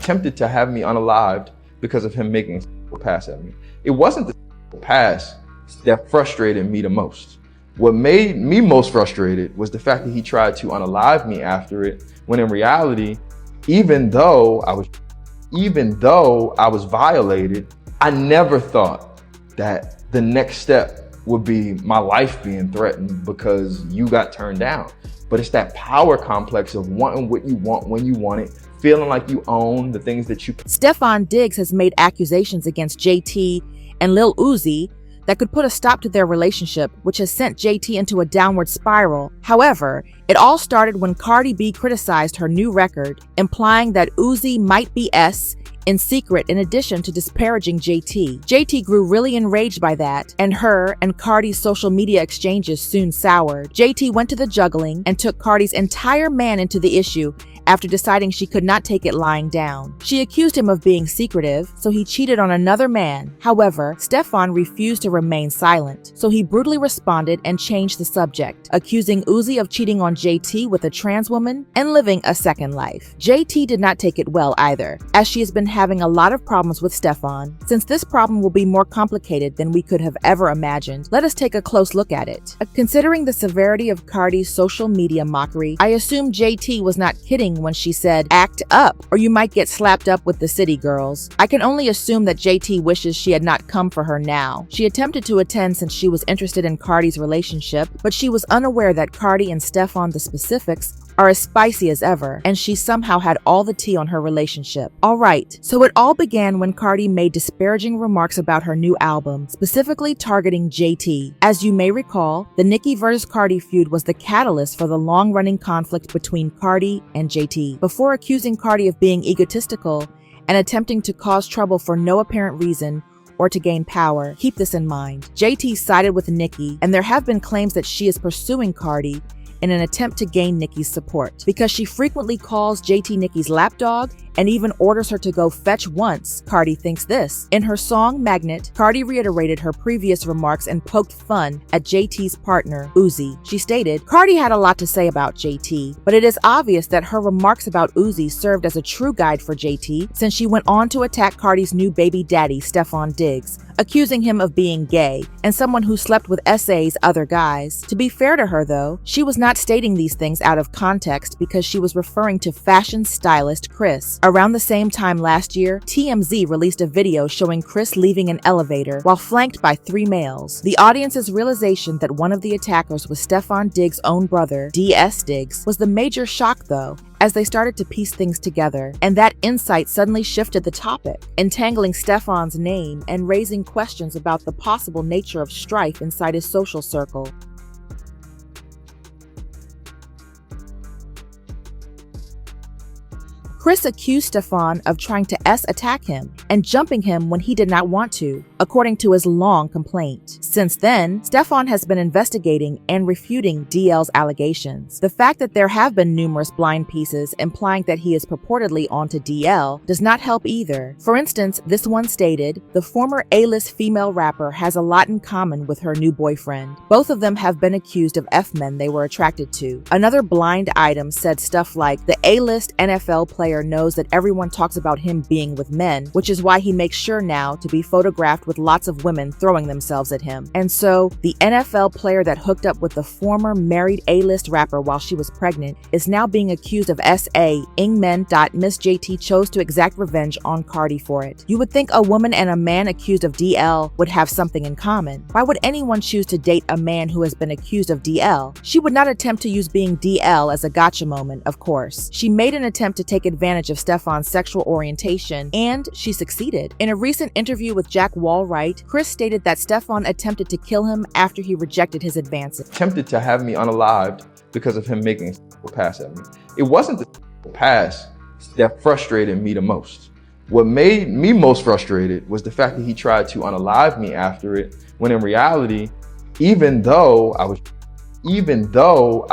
attempted to have me unalived because of him making a pass at me. It wasn't the pass that frustrated me the most. What made me most frustrated was the fact that he tried to unalive me after it, when in reality, even though I was violated, I never thought that the next step would be my life being threatened because you got turned down. But it's that power complex of wanting what you want when you want it, feeling like you own the things that you... Stefon Diggs has made accusations against JT and Lil Uzi that could put a stop to their relationship, which has sent JT into a downward spiral. However, it all started when Cardi B criticized her new record, implying that Uzi might be S in secret in addition to disparaging JT. JT grew really enraged by that, and her and Cardi's social media exchanges soon soured. JT went to the juggling and took Cardi's entire man into the issue after deciding she could not take it lying down. She accused him of being secretive, so he cheated on another man. However, Stefon refused to remain silent, so he brutally responded and changed the subject, accusing Uzi of cheating on JT with a trans woman and living a second life. JT did not take it well either, as she has been having a lot of problems with Stefon. Since this problem will be more complicated than we could have ever imagined, let us take a close look at it. Considering the severity of Cardi's social media mockery, I assume JT was not kidding when she said, "Act up, or you might get slapped up with the city girls." I can only assume that JT wishes she had not come for her now. She attempted to attend since she was interested in Cardi's relationship, but she was unaware that Cardi and Stefon, the specifics, are as spicy as ever, and she somehow had all the tea on her relationship. Alright, so it all began when Cardi made disparaging remarks about her new album, specifically targeting JT. As you may recall, the Nicki vs. Cardi feud was the catalyst for the long-running conflict between Cardi and JT. Before accusing Cardi of being egotistical and attempting to cause trouble for no apparent reason or to gain power, keep this in mind. JT sided with Nicki, and there have been claims that she is pursuing Cardi in an attempt to gain Nicki's support, because she frequently calls JT Nicki's lapdog and even orders her to go fetch once. Cardi thinks this. In her song Magnet, Cardi reiterated her previous remarks and poked fun at JT's partner, Uzi. She stated, "Cardi had a lot to say about JT, but it is obvious that her remarks about Uzi served as a true guide for JT, since she went on to attack Cardi's new baby daddy, Stefon Diggs, accusing him of being gay and someone who slept with SA's other guys. To be fair to her though, she was not stating these things out of context because she was referring to fashion stylist Chris. Around the same time last year, TMZ released a video showing Chris leaving an elevator while flanked by 3 males. The audience's realization that one of the attackers was Stefon Diggs' own brother, DS Diggs, was the major shock though, as they started to piece things together, and that insight suddenly shifted the topic, entangling Stefon's name and raising questions about the possible nature of strife inside his social circle. Chris accused Stefon of trying to attack him and jumping him when he did not want to, according to his long complaint. Since then, Stefon has been investigating and refuting DL's allegations. The fact that there have been numerous blind pieces implying that he is purportedly onto DL does not help either. For instance, this one stated, "The former A-list female rapper has a lot in common with her new boyfriend. Both of them have been accused of F-men they were attracted to." Another blind item said stuff like, "The A-list NFL player knows that everyone talks about him being with men, which is why he makes sure now to be photographed with lots of women throwing themselves at him. And so, the NFL player that hooked up with the former married A-list rapper while she was pregnant is now being accused of SA-ing men. Miss JT chose to exact revenge on Cardi for it." You would think a woman and a man accused of DL would have something in common. Why would anyone choose to date a man who has been accused of DL? She would not attempt to use being DL as a gotcha moment, of course. She made an attempt to take advantage of Stefon's sexual orientation, and she succeeded. In a recent interview with Jack Walwright, Chris stated that Stefon attempted to kill him after he rejected his advances. Attempted to have me unalived because of him making a pass at me. It wasn't the pass that frustrated me the most. What made me most frustrated was the fact that he tried to unalive me after it, when in reality, even though I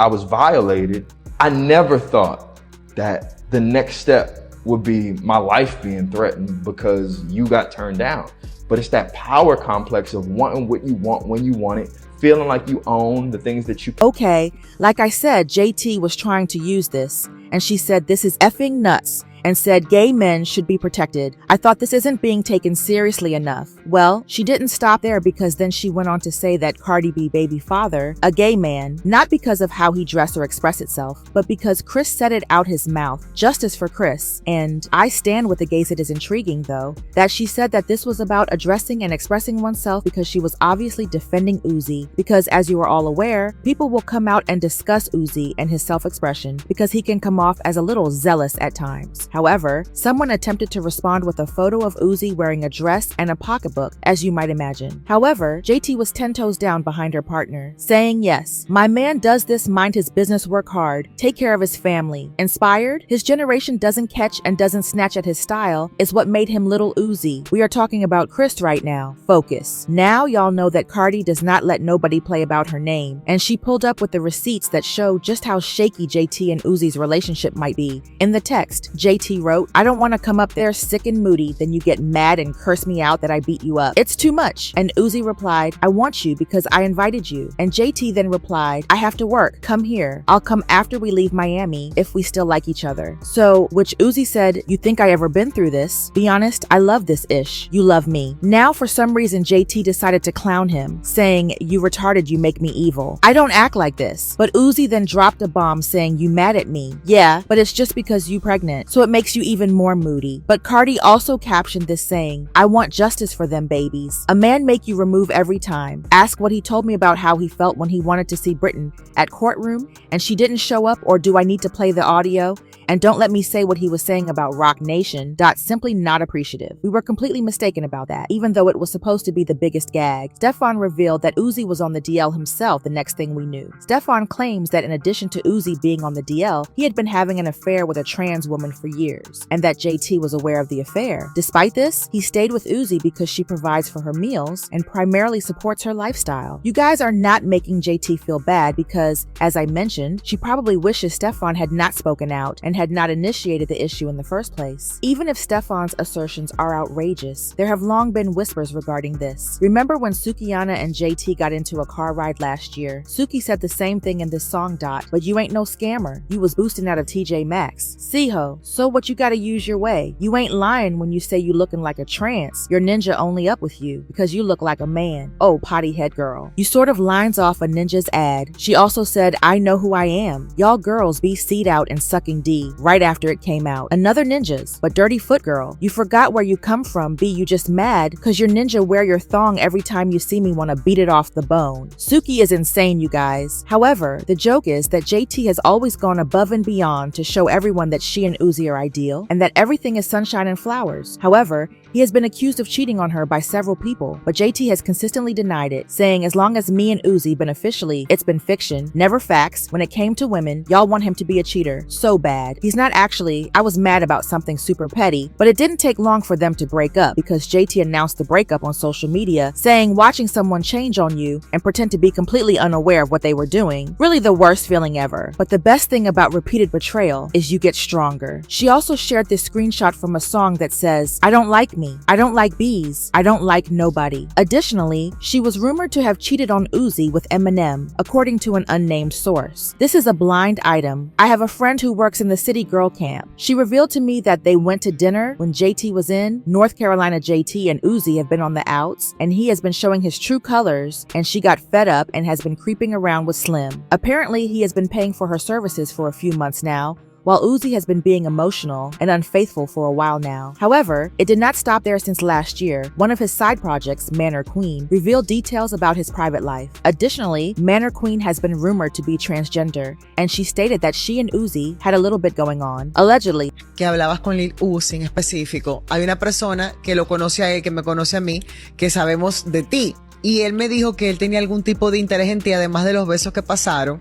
was violated, I never thought that the next step would be my life being threatened because you got turned down. But it's that power complex of wanting what you want when you want it, feeling like you own the things that you... Okay, like I said, JT was trying to use this, and she said this is effing nuts, and said gay men should be protected. I thought this isn't being taken seriously enough. Well, she didn't stop there because then she went on to say that Cardi B baby father, a gay man, not because of how he dressed or expressed itself, but because Chris said it out his mouth. Justice for Chris. And I stand with the gays. It is intriguing, though, that she said that this was about addressing and expressing oneself because she was obviously defending Uzi. Because as you are all aware, people will come out and discuss Uzi and his self-expression because he can come off as a little zealous at times. However, someone attempted to respond with a photo of Uzi wearing a dress and a pocketbook, as you might imagine. However, JT was 10 toes down behind her partner, saying, yes, my man does this, mind his business, work hard, take care of his family. Inspired? His generation doesn't catch and doesn't snatch at his style is what made him Lil Uzi. We are talking about Chris right now. Focus. Now y'all know that Cardi does not let nobody play about her name, and she pulled up with the receipts that show just how shaky JT and Uzi's relationship might be. In the text, JT wrote, I don't want to come up there sick and moody, then you get mad and curse me out that I beat you up. It's too much. And Uzi replied, I want you because I invited you. And JT then replied, I have to work. Come here. I'll come after we leave Miami if we still like each other. So, which Uzi said, you think I ever been through this? Be honest, I love this ish. You love me. Now for some reason JT decided to clown him, saying, you retarded, you make me evil. I don't act like this. But Uzi then dropped a bomb saying, you mad at me? Yeah, but it's just because you pregnant, so it makes you even more moody. But Cardi also captioned this saying, I want justice for them babies. A man make you remove every time. Ask what he told me about how he felt when he wanted to see Britain at courtroom and she didn't show up, or do I need to play the audio? And don't let me say what he was saying about Rock Nation. Simply not appreciative. We were completely mistaken about that, even though it was supposed to be the biggest gag. Stefon revealed that Uzi was on the DL himself the next thing we knew. Stefon claims that in addition to Uzi being on the DL, he had been having an affair with a trans woman for years, and that JT was aware of the affair. Despite this, he stayed with Uzi because she provides for her meals and primarily supports her lifestyle. You guys are not making JT feel bad because, as I mentioned, she probably wishes Stefon had not spoken out and had not initiated the issue in the first place. Even if Stefon's assertions are outrageous, there have long been whispers regarding this. Remember when Sukihana and JT got into a car ride last year? Suki said the same thing in this song, but you ain't no scammer. You was boosting out of TJ Maxx. See-ho, so what, you gotta use your way. You ain't lying when you say you looking like a trans. Your ninja only up with you because you look like a man. Oh, potty head girl. You sort of lines off a ninja's ad. She also said, I know who I am. Y'all girls be seed out and sucking D right after it came out. Another ninjas, but dirty foot girl. You forgot where you come from, B, you just mad cause your ninja wear your thong every time you see me wanna beat it off the bone. Suki is insane, you guys. However, the joke is that JT has always gone above and beyond to show everyone that she and Uzi are ideal and that everything is sunshine and flowers. However, he has been accused of cheating on her by several people, but JT has consistently denied it, saying as long as me and Uzi been officially, it's been fiction, never facts. When it came to women, y'all want him to be a cheater. So bad. He's not actually. I was mad about something super petty, but it didn't take long for them to break up because JT announced the breakup on social media, saying watching someone change on you and pretend to be completely unaware of what they were doing, really the worst feeling ever. But the best thing about repeated betrayal is you get stronger. She also shared this screenshot from a song that says, I don't like me. I don't like bees. I don't like nobody. Additionally, she was rumored to have cheated on Uzi with Eminem, according to an unnamed source. This is a blind item. I have a friend who works in the city girl camp. She revealed to me that they went to dinner when JT was in. North Carolina JT and Uzi have been on the outs, and he has been showing his true colors, and she got fed up and has been creeping around with Slim. Apparently, he has been paying for her services for a few months now, while Uzi has been being emotional and unfaithful for a while now. However, it did not stop there since last year. One of his side projects, Manor Queen, revealed details about his private life. Additionally, Manor Queen has been rumored to be transgender, and she stated that she and Uzi had a little bit going on, allegedly. Que hablabas con Lil Uzi en específico. Hay una persona que lo conoce a él, que me conoce a mí, que sabemos de ti. Y él me dijo que él tenía algún tipo de interés en ti, además de los besos que pasaron.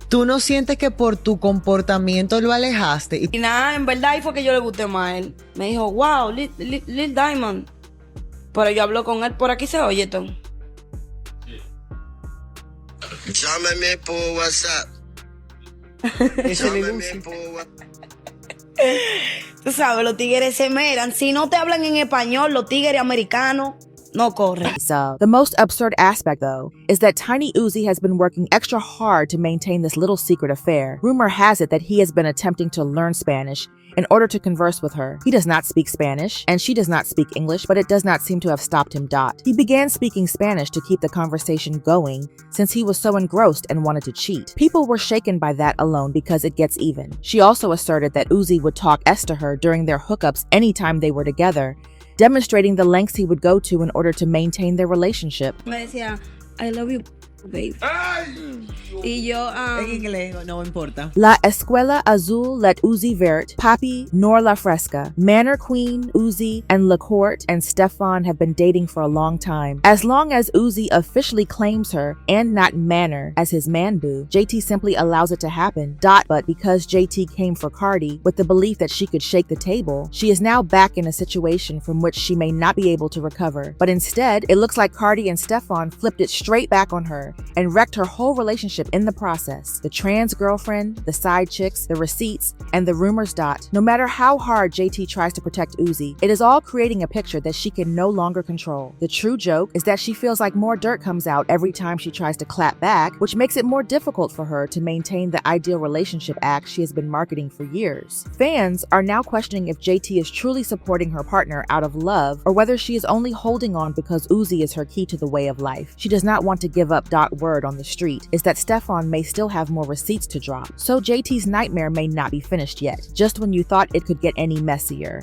¿Tú no sientes que por tu comportamiento lo alejaste? Y nada, en verdad ahí fue que yo le gusté más a él. Me dijo, wow, Lil Diamond. Pero yo hablo con él, por aquí se oye, Tom. Llámame por WhatsApp. Llámame por WhatsApp. Tú sabes, los tigres se meran. Si no te hablan en español, los tigres americanos, no corre. So, the most absurd aspect, though, is that Tiny Uzi has been working extra hard to maintain this little secret affair. Rumor has it that he has been attempting to learn Spanish in order to converse with her. He does not speak Spanish, and she does not speak English, but it does not seem to have stopped him. He began speaking Spanish to keep the conversation going since he was so engrossed and wanted to cheat. People were shaken by that alone because it gets even. She also asserted that Uzi would talk S to her during their hookups anytime they were together, demonstrating the lengths he would go to in order to maintain their relationship. Me decía, I love you, babe. Y yo, En inglés, no importa. La Escuela Azul let Uzi vert, Papi nor la Fresca. Manor Queen, Uzi, and La Court and Stefon have been dating for a long time. As long as Uzi officially claims her, and not Manor, as his man boo, JT simply allows it to happen. But because JT came for Cardi with the belief that she could shake the table, she is now back in a situation from which she may not be able to recover. But instead, it looks like Cardi and Stefon flipped it straight back on her and wrecked her whole relationship in the process. The trans girlfriend, the side chicks, the receipts, and the rumors. No matter how hard JT tries to protect Uzi, it is all creating a picture that she can no longer control. The true joke is that she feels like more dirt comes out every time she tries to clap back, which makes it more difficult for her to maintain the ideal relationship act she has been marketing for years. Fans are now questioning if JT is truly supporting her partner out of love or whether she is only holding on because Uzi is her key to the way of life. She does not want to give up. Word on the street is that Stefon may still have more receipts to drop, so JT's nightmare may not be finished yet, just when you thought it could get any messier.